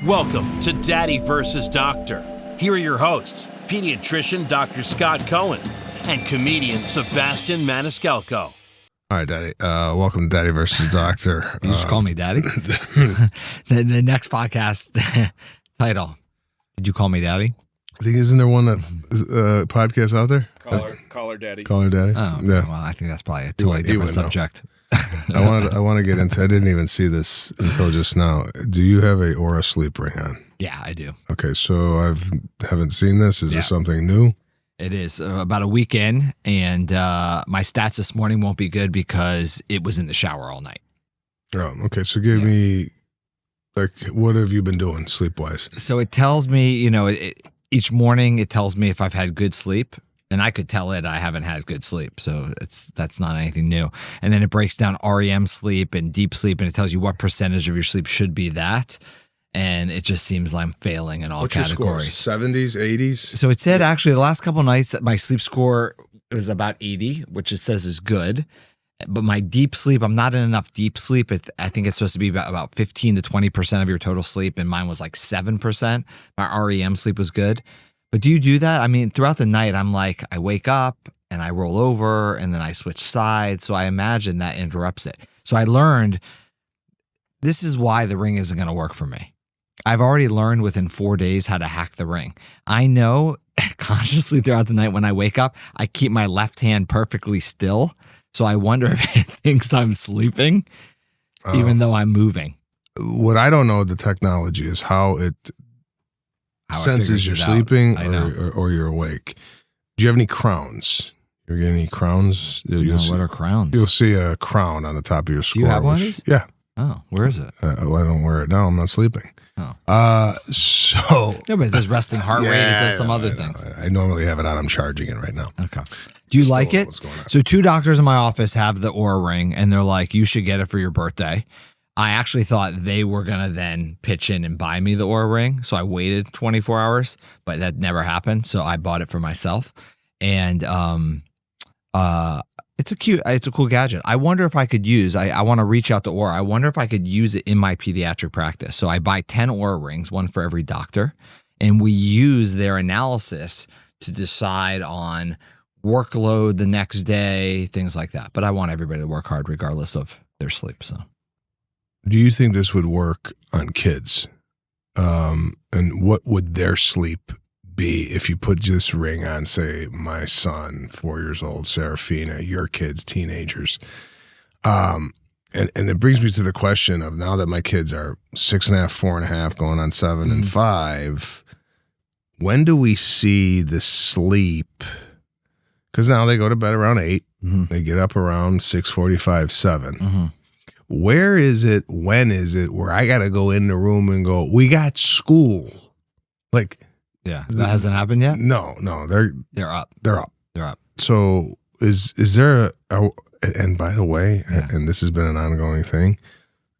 Welcome to Daddy vs. Doctor. Here are your hosts, pediatrician Dr. Scott Cohen and comedian Sebastian Maniscalco. All right, Daddy. Welcome to Daddy versus Doctor. You just call me Daddy? the next podcast title, did you call me Daddy? I think, isn't there one that podcast out there? Call her Daddy. Call her Daddy. Oh, yeah. Well, I think that's probably a totally different subject. I want to get into. I didn't even see this until just now. Do you have a Oura sleep ring on? Yeah, I do. Okay, so haven't seen this. Is this something new? It is about a week in, and my stats this morning won't be good because it was in the shower all night. Oh, okay. So give me, like, what have you been doing sleep-wise? So it tells me, each morning it tells me if I've had good sleep, and I could tell it I haven't had good sleep. So that's not anything new. And then it breaks down REM sleep and deep sleep, and it tells you what percentage of your sleep should be that. And it just seems like I'm failing in all categories. What's your scores? 70s, 80s? So it said actually the last couple of nights my sleep score was about 80, which it says is good. But my deep sleep, I'm not in enough deep sleep. I think it's supposed to be about 15 to 20% of your total sleep, and mine was like 7%. My REM sleep was good. But do you do that? I mean, throughout the night, I'm like, I wake up and I roll over and then I switch sides. So I imagine that interrupts it. So I learned this is why the ring isn't going to work for me. I've already learned within 4 days how to hack the ring. I know consciously throughout the night when I wake up, I keep my left hand perfectly still. So I wonder if it thinks I'm sleeping, even though I'm moving. What I don't know the technology is how it senses you're sleeping or you're awake. Do you have any crowns? You get any crowns? What are crowns? You'll see a crown on the top of your score. Do you have one of these? Yeah. Oh, where is it? I don't wear it now. I'm not sleeping. Oh. So. No, but it does resting heart rate. It does some other things. I normally have it on. I'm charging it right now. Okay. Do you like it? What's going on? So 2 doctors in my office have the Oura ring, and they're like, you should get it for your birthday. I actually thought they were going to then pitch in and buy me the Oura ring. So I waited 24 hours, but that never happened. So I bought it for myself. And it's a cool gadget. I wonder if I could use, I want to reach out to Oura. I wonder if I could use it in my pediatric practice. So I buy 10 Oura rings, one for every doctor, and we use their analysis to decide on workload the next day, things like that. But I want everybody to work hard regardless of their sleep. So, do you think this would work on kids? And what would their sleep be if you put this ring on, say, my son, 4 years old, Serafina, your kids, teenagers? And it brings me to the question of now that my kids are 6.5, 4.5, going on 7 and 5, when do we see the sleep? Because now they go to bed around 8. They get up around 6:45, 7. Where is it? When is it where I got to go in the room and go, we got school? Like, yeah, that hasn't happened yet? No, they're up. They're up. So is there and by the way, and this has been an ongoing thing,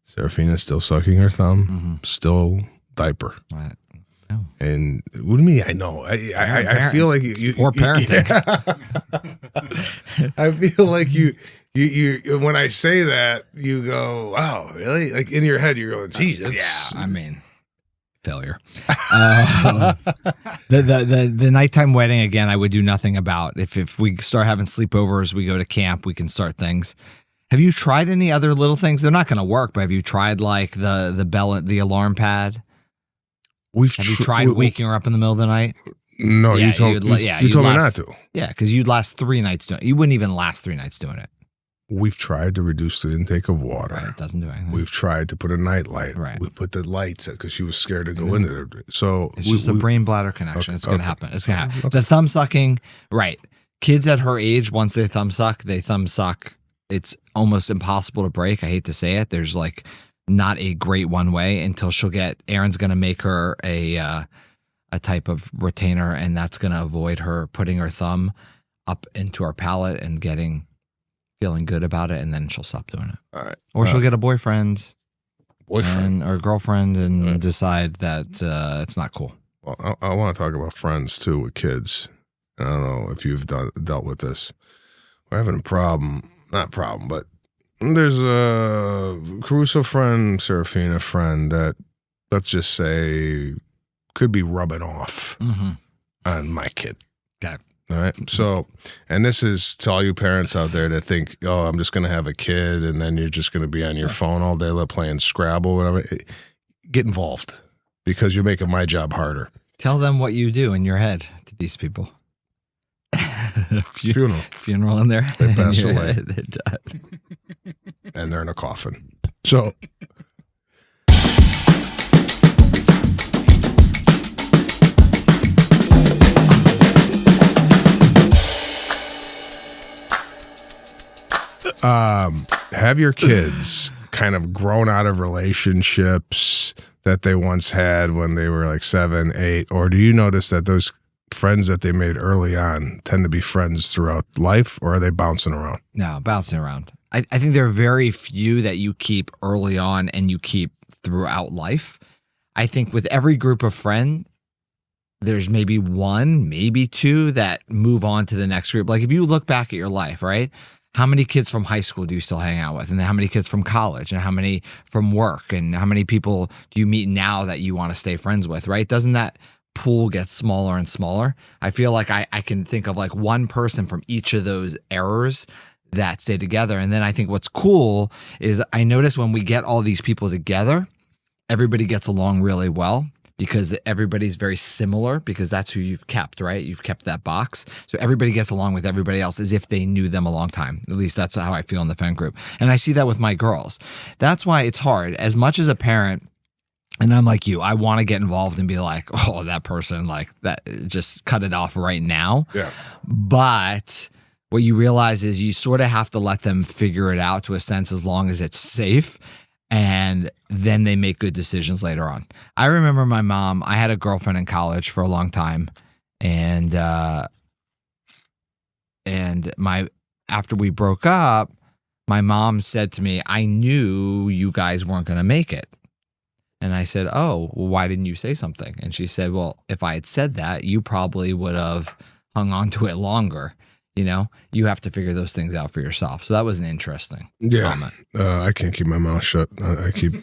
Serafina's still sucking her thumb, still diaper. Right. And what do you mean? I know. I feel like you poor parenting. I feel like you when I say that, you go, wow, really? Like in your head, you're going, geez, I mean, failure. The nighttime wedding, again, I would do nothing about. If we start having sleepovers, we go to camp, we can start things. Have you tried any other little things? They're not going to work, but have you tried like the bell, the alarm pad? Have you tried waking her up in the middle of the night? No, you told me not to. Yeah, because you'd last 3 nights doing it. You wouldn't even last 3 nights doing it. We've tried to reduce the intake of water. Right, it doesn't do anything. We've tried to put a night light. Right. We put the lights because she was scared to go into it. So it's just a brain bladder connection. It's going to happen. It's going to happen. The thumb sucking, right. Kids at her age, once they thumb suck. It's almost impossible to break. I hate to say it. There's like not a great one way until Aaron's going to make her a type of retainer, and that's going to avoid her putting her thumb up into her palate and feeling good about it, and then she'll stop doing it. All right. Or she'll get a boyfriend or girlfriend and decide that it's not cool. Well, I want to talk about friends too with kids. I don't know if you've dealt with this. We're having a problem. Not problem, but there's a Caruso friend, Serafina friend that let's just say, could be rubbing off on my kid. Okay. All right. So, and this is to all you parents out there that think, oh, I'm just going to have a kid and then you're just going to be on your phone all day playing Scrabble, whatever. Get involved because you're making my job harder. Tell them what you do in your head to these people. Funeral in their head. They pass away. And they're in a coffin. So. Have your kids kind of grown out of relationships that they once had when they were like 7, 8, or do you notice that those friends that they made early on tend to be friends throughout life, or are they bouncing around? No, bouncing around. I think there are very few that you keep early on and you keep throughout life. I think with every group of friends, there's maybe 1, maybe 2 that move on to the next group. Like if you look back at your life, right? How many kids from high school do you still hang out with? And then how many kids from college? And how many from work? And how many people do you meet now that you want to stay friends with, right? Doesn't that pool get smaller and smaller? I feel like I can think of like one person from each of those eras that stay together. And then I think what's cool is I notice when we get all these people together, everybody gets along really well. Because everybody's very similar because that's who you've kept, right? You've kept that box. So everybody gets along with everybody else as if they knew them a long time. At least that's how I feel in the friend group. And I see that with my girls. That's why it's hard. As much as a parent, and I'm like you, I want to get involved and be like, oh, that person, like that, just cut it off right now. Yeah. But what you realize is you sort of have to let them figure it out to a sense as long as it's safe. And then they make good decisions later on. I remember my mom, I had a girlfriend in college for a long time. And after we broke up, my mom said to me, I knew you guys weren't going to make it. And I said, oh, well, why didn't you say something? And she said, well, if I had said that, you probably would have hung on to it longer. You know, you have to figure those things out for yourself. So that was an interesting comment. I can't keep my mouth shut. I keep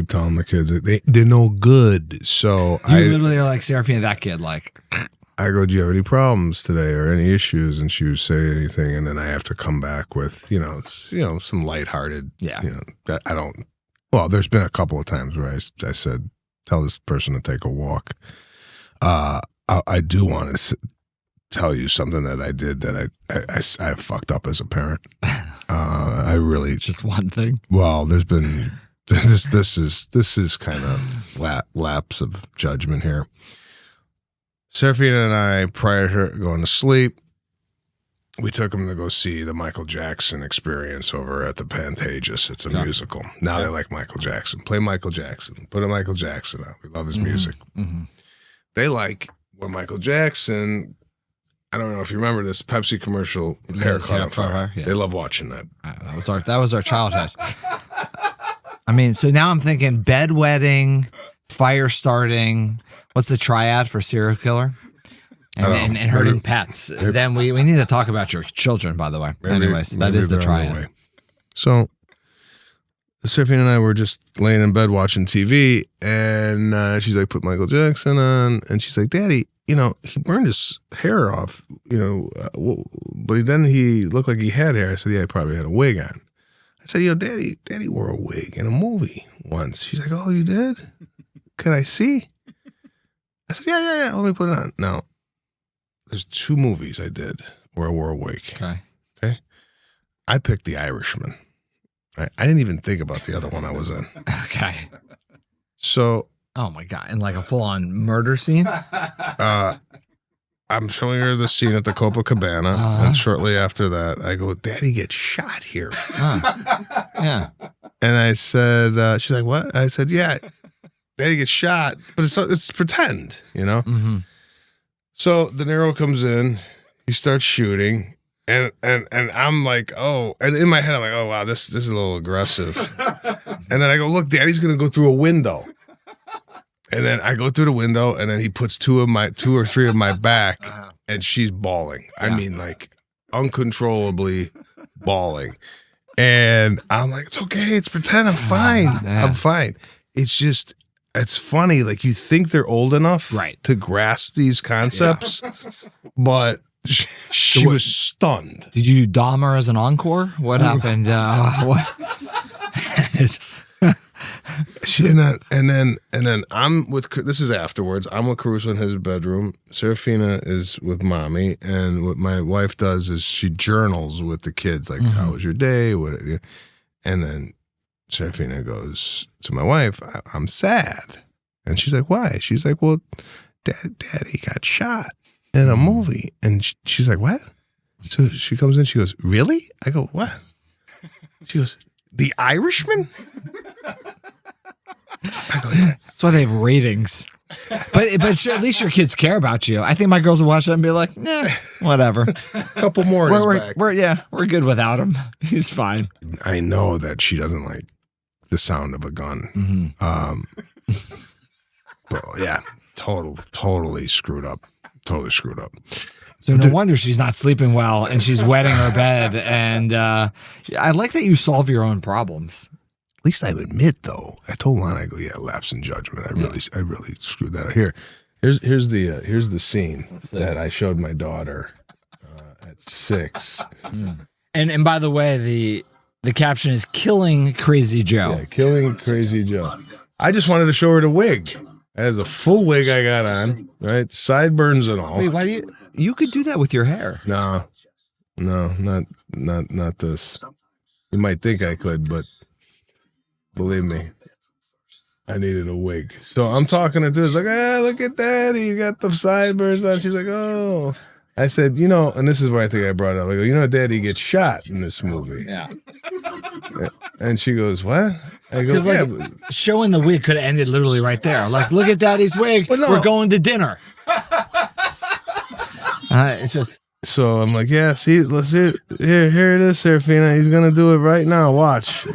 telling the kids they're no good. So you literally are like Serafina, that kid. Like, I go, do you have any problems today or any issues? And she would say anything, and then I have to come back with some lighthearted. Yeah. I don't. Well, there's been a couple of times where I said, tell this person to take a walk. I do want to tell you something that I did that I fucked up as a parent. I really just one thing. Well, there's been this is kind of lapse of judgment here. Serafina and I, prior to her going to sleep, we took them to go see the Michael Jackson Experience over at the Pantages. It's a musical. Now they like Michael Jackson. Play Michael Jackson. Put a Michael Jackson out. We love his music. Mm-hmm. They like when Michael Jackson. I don't know if you remember this Pepsi commercial, Haircut on Fire. Yeah. They love watching that. That was our childhood. I mean, so now I'm thinking bedwetting, fire starting. What's the triad for serial killer? And hurting pets. Then we need to talk about your children, by the way. Anyways, that is the triad. So Serafina and I were just laying in bed watching TV, and she's like, put Michael Jackson on, and she's like, Daddy, he burned his hair off, but then he looked like he had hair. I said, yeah, he probably had a wig on. I said, Daddy wore a wig in a movie once. She's like, oh, you did? Could I see? I said, yeah, let me put it on. Now, there's 2 movies I did where I wore a wig. Okay. I picked The Irishman. I didn't even think about the other one I was in. Okay. So. Oh my God. And like a full on murder scene? I'm showing her the scene at the Copacabana. And shortly after that, I go, Daddy gets shot here. Yeah. And I said, she's like, what? I said, yeah, Daddy gets shot, but it's pretend, Mm-hmm. So De Niro comes in, he starts shooting, and I'm like, oh, and in my head, I'm like, oh, wow, this is a little aggressive. And then I go, look, Daddy's going to go through a window. And then I go through the window, and then he puts 2 or 3 of my back, and she's bawling. Yeah. I mean, like, uncontrollably bawling. And I'm like, it's okay. It's pretend. I'm fine. I'm fine. It's just, it's funny. Like you think they're old enough to grasp these concepts, but she was stunned. Did you do Dahmer as an encore? What happened? What? And then I'm with. This is afterwards. I'm with Caruso in his bedroom. Serafina is with mommy, and what my wife does is she journals with the kids, like how was your day? What? And then Serafina goes to my wife, I'm sad, and she's like, why? She's like, well, Daddy got shot in a movie, and she's like, what? So she comes in, she goes, really? I go, what? She goes, The Irishman? That's why they have ratings. But sure, at least your kids care about you. I think my girls will watch that and be like, whatever. Couple more is back. We're good without him. He's fine. I know that she doesn't like the sound of a gun. But yeah, totally screwed up. Totally screwed up. So no wonder she's not sleeping well and she's wetting her bed. And I like that you solve your own problems. At least I admit, though. I told Lana, I go, lapse in judgment. I really screwed that up. Here's the scene that I showed my daughter at 6. And by the way, the caption is "Killing Crazy Joe." Yeah, killing Crazy Joe. I just wanted to show her the wig. It has a full wig I got on, right? Sideburns and all. Wait, why do you could do that with your hair? No, not this. You might think I could, but believe me, I needed a wig. So I'm talking to this, like, look at Daddy, he got the sideburns on. She's like, oh. I said, and this is where I think I brought it up. I go, Daddy gets shot in this movie. Yeah. And she goes, what? I go, like, showing the wig could have ended literally right there. Like, look at Daddy's wig. Well, no. We're going to dinner. It's just. So I'm like, yeah, see, let's hear it is, Serafina. He's going to do it right now. Watch.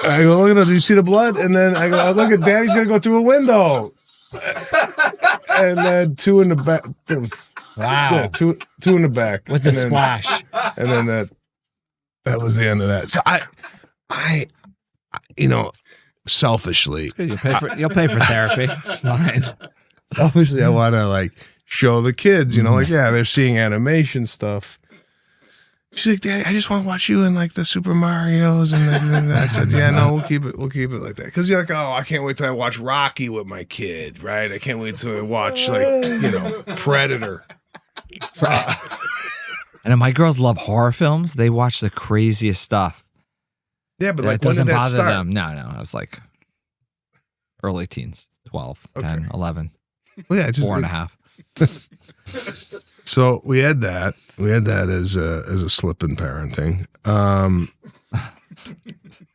I go, look at him. Do you see the blood? And then I go, look at Daddy's going to go through a window. And then 2 in the back. Wow. Yeah, two in the back. With the splash. And then that was the end of that. So I selfishly. You'll pay for therapy. It's fine. Selfishly, I want to show the kids, they're seeing animation stuff. She's like, Daddy, I just want to watch you in the Super Marios. And I said, yeah, no, we'll keep it like that. Because you're like, oh, I can't wait till I watch Rocky with my kid, right? I can't wait till I watch Predator. And my girls love horror films. They watch the craziest stuff. Yeah, but it doesn't bother them. No, I was early teens, 12, 10, 11. Well, yeah, just 4.5. So we had that. We had that as a slip in parenting.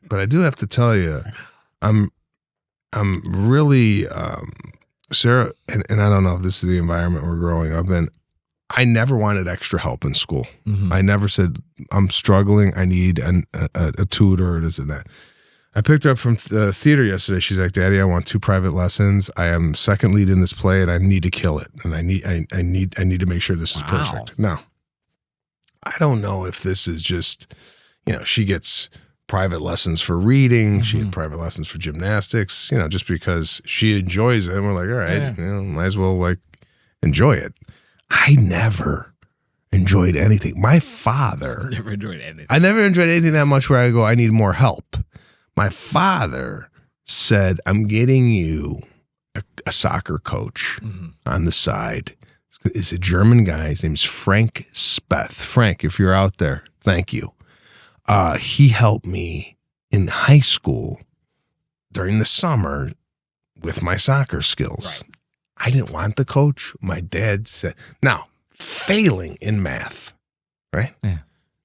But I do have to tell you, I'm really Sarah, and I don't know if this is the environment we're growing up in. I never wanted extra help in school. I never said I'm struggling. I need a tutor or this and that. I picked her up from the theater yesterday. She's like, Daddy, I want 2 private lessons. I am second lead in this play, and I need to kill it. And I need to make sure this is perfect. Now, I don't know if this is just, she gets private lessons for reading. She had private lessons for gymnastics. Just because she enjoys it, and we're like, all right, might as well enjoy it. I never enjoyed anything. My father never enjoyed anything. I never enjoyed anything that much where I go, I need more help. My father said, I'm getting you a soccer coach on the side. It's a German guy. His name's Frank Speth. Frank, if you're out there, thank you. He helped me in high school during the summer with my soccer skills. Right. I didn't want the coach. My dad said, now, failing in math, right? Yeah.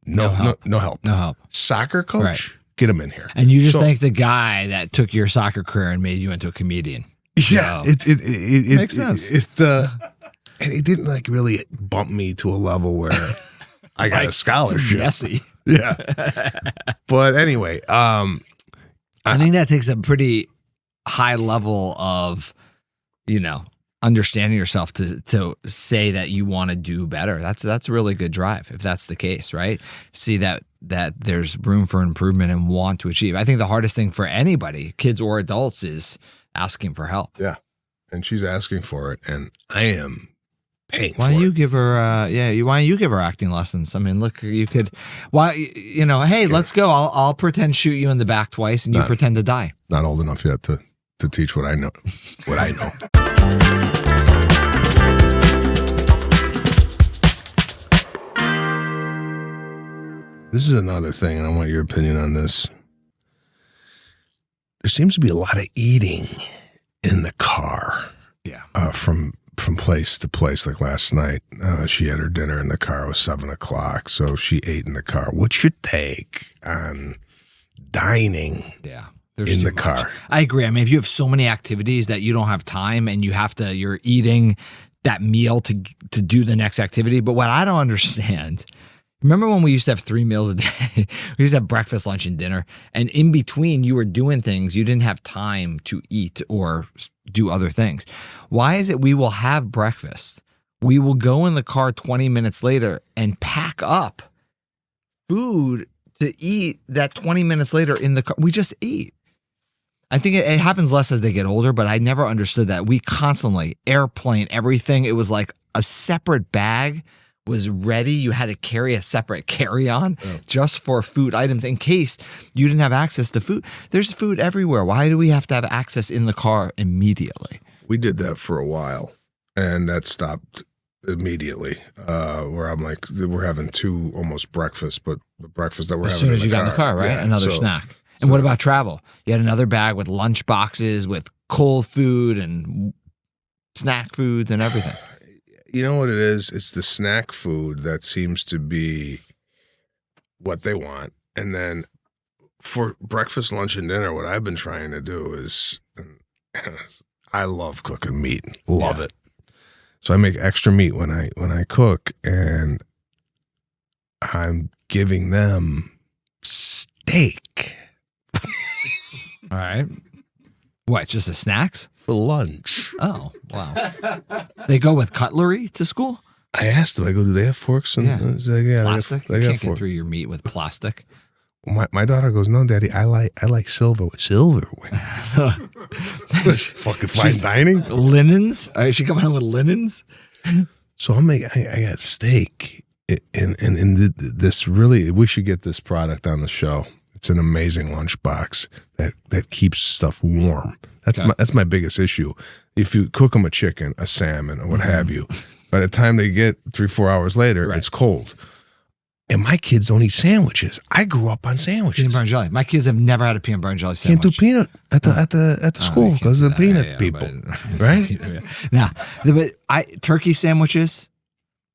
No help. No help. Soccer coach? Right. Get him in here. And you just thank the guy that took your soccer career and made you into a comedian. Yeah, so, it makes sense. And it didn't really bump me to a level where I got a scholarship. Messy. Yeah. But anyway, I think that takes a pretty high level of, understanding yourself to say that you want to do better. That's a really good drive if that's the case, right? See that there's room for improvement and want to achieve. I think the hardest thing for anybody, kids or adults, is asking for help. Yeah. And she's asking for it, and I am paying for it. Why don't you give her why don't you give her acting lessons? I mean, look, you could hey, let's go. I'll pretend shoot you in the back twice and you pretend to die. Not old enough yet to teach what I know. What I know. This is another thing, and I want your opinion on this. There seems to be a lot of eating in the car. Yeah. From place to place. Like last night, she had her dinner in the car. It was 7:00, so she ate in the car. What's your take on dining? Yeah. In the car. I agree. I mean, if you have so many activities that you don't have time and you're eating that meal to do the next activity. But what I don't understand, remember when we used to have 3 meals a day? We used to have breakfast, lunch, and dinner. And in between, you were doing things. You didn't have time to eat or do other things. Why is it we will have breakfast? We will go in the car 20 minutes later and pack up food to eat that 20 minutes later in the car. We just eat. I think it happens less as they get older, but I never understood that. We constantly, airplane, everything. It was like a separate bag was ready. You had to carry a separate carry-on just for food items in case you didn't have access to food. There's food everywhere. Why do we have to have access in the car immediately? We did that for a while, and that stopped immediately. Where I'm like, we're having 2 almost breakfasts, but the breakfast that we're having as soon as you got in the car, right? Yeah, Another snack. And what about travel? You had another bag with lunch boxes, with cold food and snack foods and everything. You know what it is? It's the snack food that seems to be what they want. And then for breakfast, lunch, and dinner, what I've been trying to do is, I love cooking meat. Love it. So I make extra meat when I cook, and I'm giving them steak. All right. What, just the snacks? For lunch. Oh, wow. They go with cutlery to school? I asked them, I go, do they have forks? And yeah. Plastic? They You got can't get forks. through your meat with plastic. My daughter goes, no, Daddy, I like silverware. Fucking fine dining. Linens? Is she coming home with linens? So I got steak, and this really, we should get this product on the show. It's an amazing lunchbox that keeps stuff warm. That's my biggest issue. If you cook them a chicken, a salmon, or what have you, by the time they get 3-4 hours later, it's cold. And my kids don't eat sandwiches. I grew up on sandwiches. Peanut butter and jelly. My kids have never had a peanut butter and jelly sandwich. Can't do peanut at the school because of the peanut people, right? Now, but turkey sandwiches,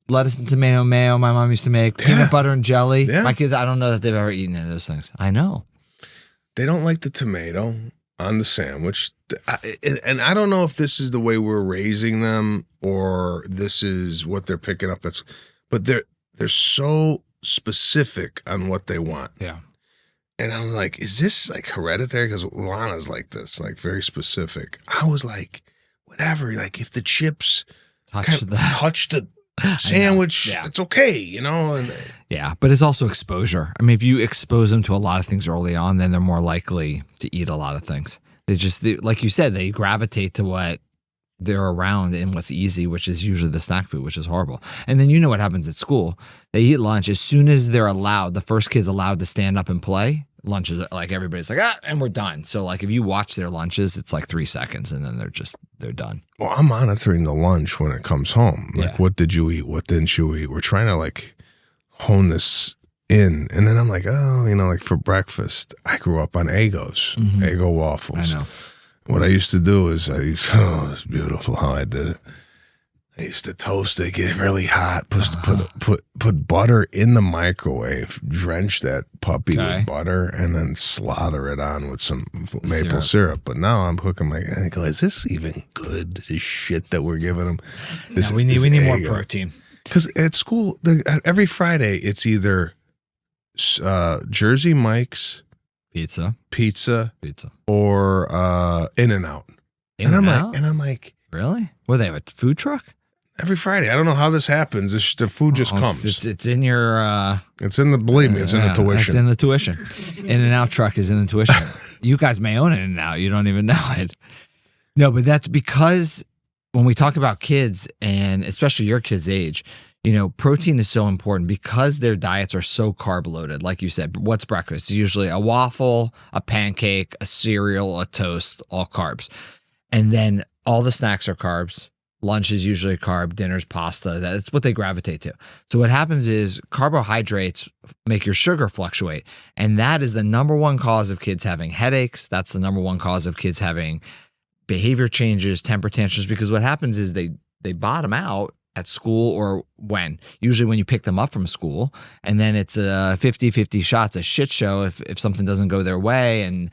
lettuce and tomato mayo. My mom used to make peanut butter and jelly. Yeah. My kids, I don't know that they've ever eaten any of those things. I know they don't like the tomato on the sandwich, and I don't know if this is the way we're raising them or this is what they're picking up. But they're so specific on what they want. Yeah. And I'm like, is this like hereditary? Because Lana's like this, like very specific. I was like, whatever. Like if the chips touch the sandwich, it's okay, you know? And, yeah, but it's also exposure. I mean, if you expose them to a lot of things early on, then they're more likely to eat a lot of things. Like you said, they gravitate to what they're around and what's easy, which is usually the snack food, which is horrible. And then you know what happens at school. They eat lunch. As soon as they're allowed, the first kid's allowed to stand up and play, lunch is like everybody's like, and we're done. So like if you watch their lunches, it's like 3 seconds and then they're done. Well, I'm monitoring the lunch when it comes home. Like, what did you eat? What didn't you eat? We're trying to like hone this in. And then I'm like, like for breakfast, I grew up on Eggos, Eggo waffles. I know. What I used to do is it's beautiful how I did it. I used to toast it, get really hot, put butter in the microwave, drench that puppy with butter, and then slather it on with some maple syrup. But now I'm cooking I go, is this even good? This shit that we're giving them. We need more protein. Because at school, every Friday, it's either Jersey Mike's, pizza, or In-N-Out. And I'm like, Really? Well, they have a food truck? Every Friday. I don't know how this happens. The food just comes. It's in your... it's in the, believe me, it's in the tuition. It's in the tuition. In-N-Out truck is in the tuition. You guys may own In-N-Out. You don't even know it. No, but that's because when we talk about kids, and especially your kids' age, you know, protein is so important because their diets are so carb loaded. Like you said, what's breakfast? Usually a waffle, a pancake, a cereal, a toast, all carbs. And then all the snacks are carbs. Lunch is usually a carb, dinner's pasta. That's what they gravitate to. So what happens is carbohydrates make your sugar fluctuate. And that is the number one cause of kids having headaches. That's the number one cause of kids having behavior changes, temper tantrums, because what happens is they bottom out at school or usually when you pick them up from school, and then it's a 50-50 shots, a shit show if something doesn't go their way, and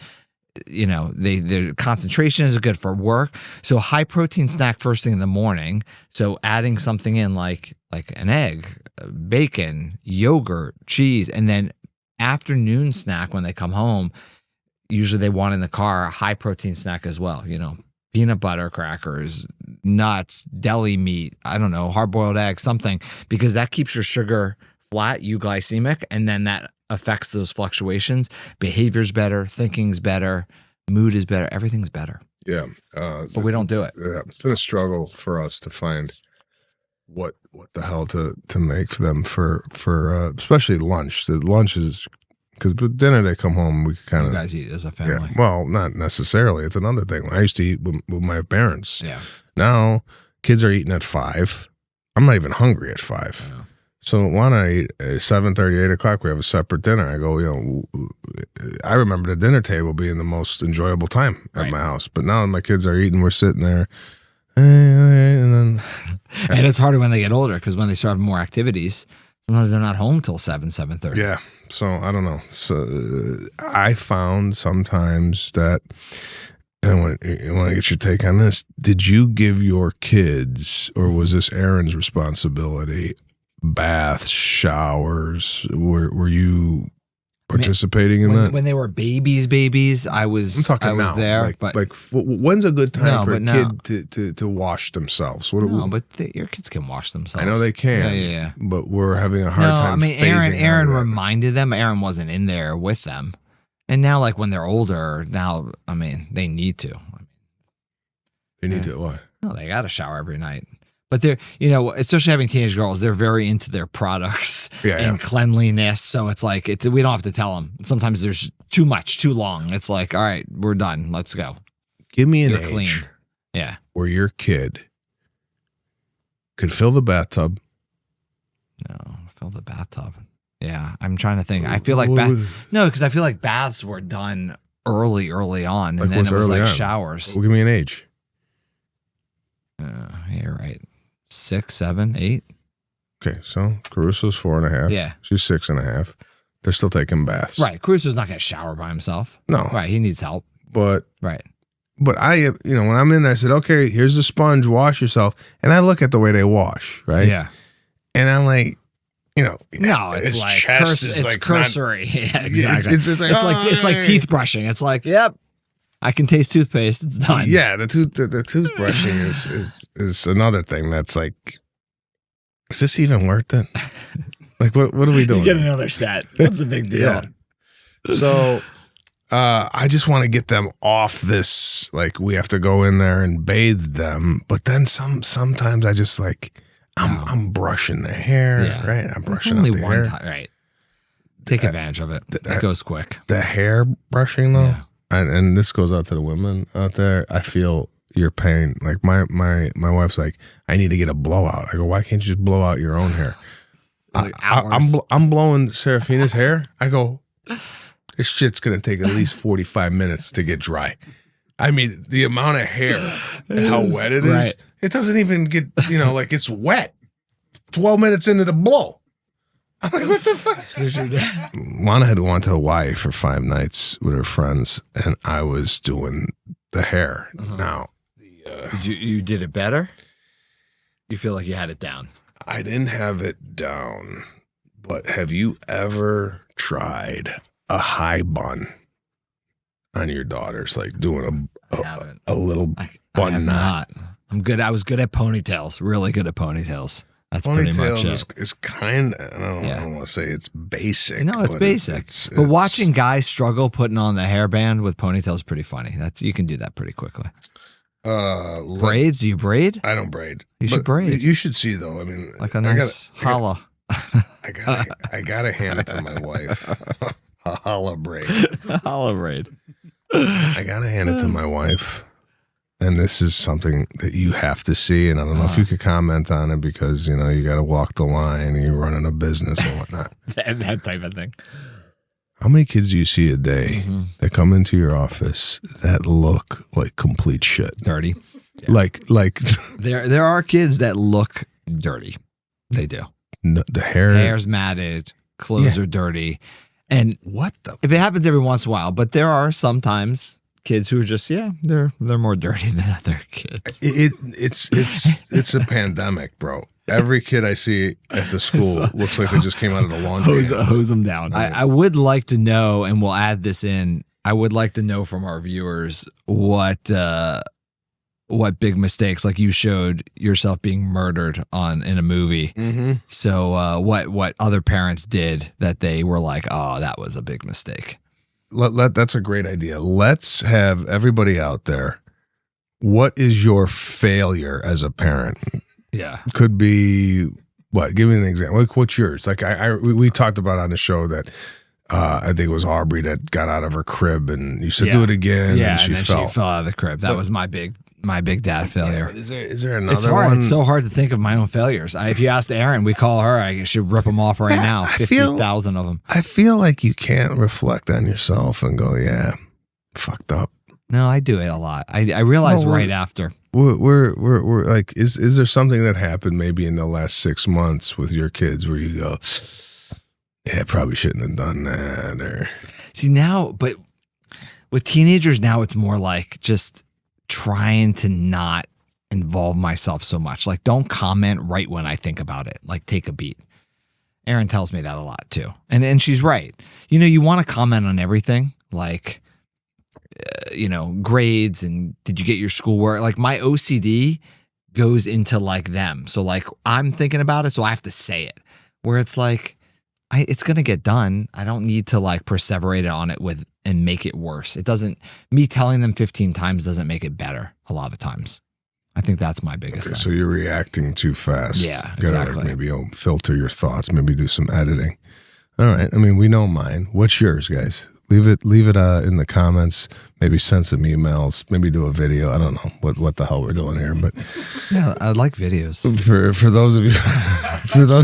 you know, their concentration is good for work. So high protein snack first thing in the morning. So adding something in like an egg, bacon, yogurt, cheese, and then afternoon snack when they come home, usually they want in the car a high protein snack as well, you know, peanut butter crackers, nuts, deli meat, I don't know, hard-boiled eggs, something, because that keeps your sugar flat, euglycemic, and then that affects those fluctuations. Behavior's better, thinking's better, mood is better, everything's better. Yeah. But we don't do it. Yeah, it's been a struggle for us to find what the hell to make for them for especially lunch. The lunch is, because with dinner they come home, we kind of... You guys eat as a family. Yeah, well, not necessarily. It's another thing. I used to eat with my parents. Yeah. Now, kids are eating at 5. I'm not even hungry at 5. Yeah. So why not eat at 7:30, 8 o'clock? We have a separate dinner. I go, you know, I remember the dinner table being the most enjoyable time at my house. But now that my kids are eating, we're sitting there, and then... And it's harder when they get older, because when they start having more activities, sometimes they're not home till 7:30. Yeah. So I don't know. So I found sometimes that, and I want to get your take on this. Did you give your kids, or was this Aaron's responsibility, baths, showers? Were you participating in that? When they were babies, I was now, there. Like when's a good time for a now, kid to wash themselves? Your kids can wash themselves. I know they can. Yeah. But we're having a hard time. I mean, Aaron reminded them. Aaron wasn't in there with them. And now, like when they're older, now, I mean, they need to. They need to what? No, they got to shower every night. But they're, you know, especially having teenage girls, they're very into their products and cleanliness. So it's like, we don't have to tell them. Sometimes there's too much, too long. It's like, all right, we're done. Let's go. Give me an You're age clean. where your kid could fill the bathtub. No, fill the bathtub. Yeah, I'm trying to think. I feel like because I feel like baths were done early on, and then it was like showers. Well, give me an age. You're right. 6, 7, 8. Okay, so Caruso's 4.5. Yeah, she's 6.5. They're still taking baths. Right. Caruso's not going to shower by himself. No. Right. He needs help. But right. But I, you know, when I'm in there, I said, okay, here's a sponge, wash yourself, and I look at the way they wash, right? Yeah. And I'm like, you know, no, it's like it's like cursory. Yeah, exactly. It's like teeth brushing. It's like, yep, I can taste toothpaste. It's done. Yeah, the toothbrushing is another thing that's like, is this even worth it? Like, what are we doing? You get another set. What's the big deal? Yeah. So, I just want to get them off this. Like, we have to go in there and bathe them, but then sometimes I just like. I'm brushing the hair, right? I'm brushing only the one hair. time, right? Take advantage of it. It goes quick. The hair brushing, though, and this goes out to the women out there. I feel your pain. Like my wife's like, I need to get a blowout. I go, why can't you just blow out your own hair? I'm blowing Serafina's hair. I go, this shit's gonna take at least 45 minutes to get dry. I mean, the amount of hair and how wet it is. Right. It doesn't even get, you know, like it's wet. 12 minutes into the blow. I'm like, what the fuck? Juana had went to Hawaii for 5 nights with her friends, and I was doing the hair. Now, you did it better? You feel like you had it down? I didn't have it down, but have you ever tried a high bun on your daughters, like doing a little bun knot? I'm good. I was good at ponytails. Really good at ponytails. That's pretty much it. Is kind of, I don't want to say it's basic. No, it's basic. But watching guys struggle putting on the hairband with ponytails is pretty funny. You can do that pretty quickly. Braids? Do you braid? I don't braid. You should braid. You should see though. I mean, like a nice holla. I gotta hand it to my wife. A holla braid. Holla braid. I gotta hand it to my wife. And this is something that you have to see, and I don't know if you could comment on it because, you got to walk the line and you're running a business and whatnot. that type of thing. How many kids do you see a day that come into your office that look like complete shit? Dirty. Yeah. Like there are kids that look dirty. They do. No, the hair's matted, clothes are dirty. And if it happens every once in a while, but there are sometimes kids who are just they're more dirty than other kids. It's a pandemic, bro. Every kid I see at the school looks like they just came out of the laundry. Hose them down. I would like to know, and we'll add this in. I would like to know from our viewers what big mistakes, like you showed yourself being murdered in a movie. Mm-hmm. So what other parents did that they were like, oh, that was a big mistake. That's a great idea. Let's have everybody out there. What is your failure as a parent? Yeah. Could be what? Give me an example. Like, what's yours? Like we talked about on the show that I think it was Aubrey that got out of her crib and you said do it again. Yeah, and she fell out of the crib. That was my big dad failure. Is there another it's hard. one? It's so hard to think of my own failures. If you asked Erin, we call her. I should rip them off right now. 50,000 of them. I feel like you can't reflect on yourself and go, yeah, fucked up. No, I do it a lot. I realize right after. We're like, is there something that happened maybe in the last 6 months with your kids where you go, yeah, probably shouldn't have done that? Or see now, but with teenagers now, it's more like just trying to not involve myself so much. Like, don't comment right when I think about it. Like, take a beat. Erin tells me that a lot too. And she's right. You want to comment on everything. Like, grades and did you get your schoolwork? Like, my OCD goes into like them. So like, I'm thinking about it, so I have to say it. Where it's like, it's going to get done. I don't need to like perseverate on it and make it worse. Me telling them 15 times doesn't make it better a lot of times. I think that's my biggest thing. So you're reacting too fast. Yeah, exactly. Like maybe you'll filter your thoughts, maybe do some editing. All right. I mean, we know mine. What's yours, guys? Leave it in the comments. Maybe send some emails. Maybe do a video. I don't know what the hell we're doing here, but yeah, I like videos. For those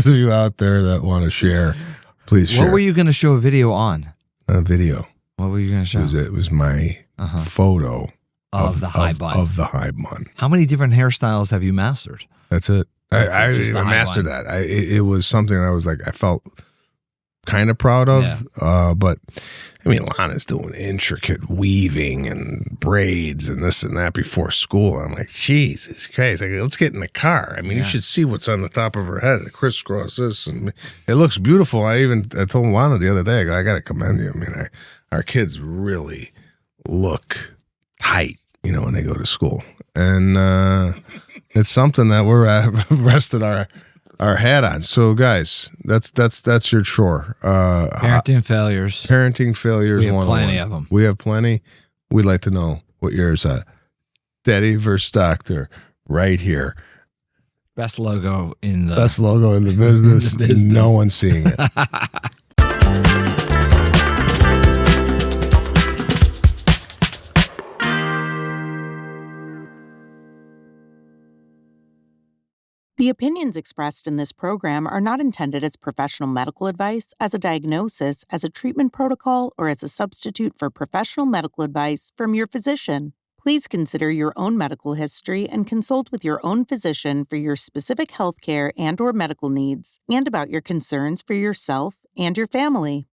of you out there that want to share, please share. What were you going to show a video on? A video. What were you going to show? It was my photo of the high bun. Of the high bun. How many different hairstyles have you mastered? That's it. I didn't master that. It was something that I was like, I felt kind of proud of. Yeah. But I mean, Lana's doing intricate weaving and braids and this and that before school. I'm like, Jesus Christ. Like, let's get in the car. I mean, you should see what's on the top of her head. Crisscross this. And it looks beautiful. I told Lana the other day, I got to commend you. I mean, our kids really look tight, when they go to school. And it's something that we're rested our hat on. So guys, that's your chore. Parenting failures. Parenting failures. We have plenty of them. We have plenty. We'd like to know what yours are. Daddy versus Doctor, right here. Best logo in the business. No one's seeing it. The opinions expressed in this program are not intended as professional medical advice, as a diagnosis, as a treatment protocol, or as a substitute for professional medical advice from your physician. Please consider your own medical history and consult with your own physician for your specific healthcare and/or medical needs and about your concerns for yourself and your family.